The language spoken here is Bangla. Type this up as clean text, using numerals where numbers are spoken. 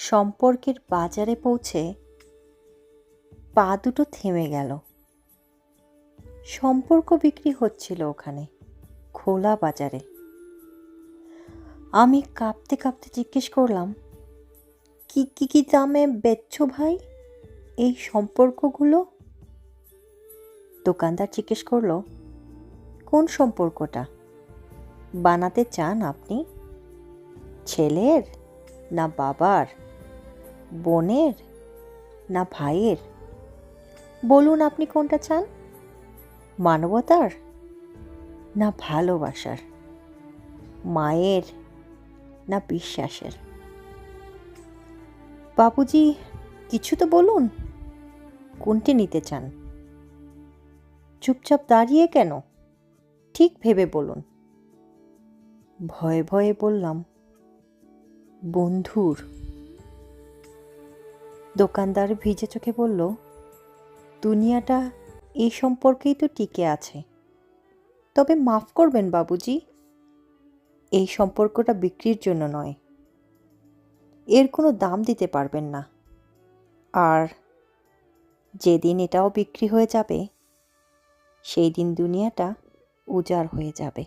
সম্পর্কের বাজারে পৌঁছে পা দুটো থেমে গেল। সম্পর্ক বিক্রি হচ্ছিল ওখানে, খোলা বাজারে। আমি কাঁপতে কাঁপতে জিজ্ঞেস করলাম, কি কি কি দামে বেচছো ভাই এই সম্পর্কগুলো? দোকানদার জিজ্ঞেস করলো, কোন সম্পর্কটা বানাতে চান আপনি? ছেলের না বাবার, বোনের না ভাইয়ের? বলুন আপনি কোনটা চান, মানবতার না ভালোবাসার, মায়ের না বিশ্বাসের? বাবুজি কিছু তো বলুন, কোনটি নিতে চান? চুপচাপ দাঁড়িয়ে কেন, ঠিক ভেবে বলুন। ভয়ে ভয়ে বললাম, বন্ধুর। দোকানদার ভিজে চোখে বলল, দুনিয়াটা এই সম্পর্কেই তো টিকে আছে। তবে মাফ করবেন বাবুজি, এই সম্পর্কটা বিক্রির জন্য নয়। এর কোনো দাম দিতে পারবেন না। আর যেদিন এটাও বিক্রি হয়ে যাবে, সেই দিন দুনিয়াটা উজাড় হয়ে যাবে।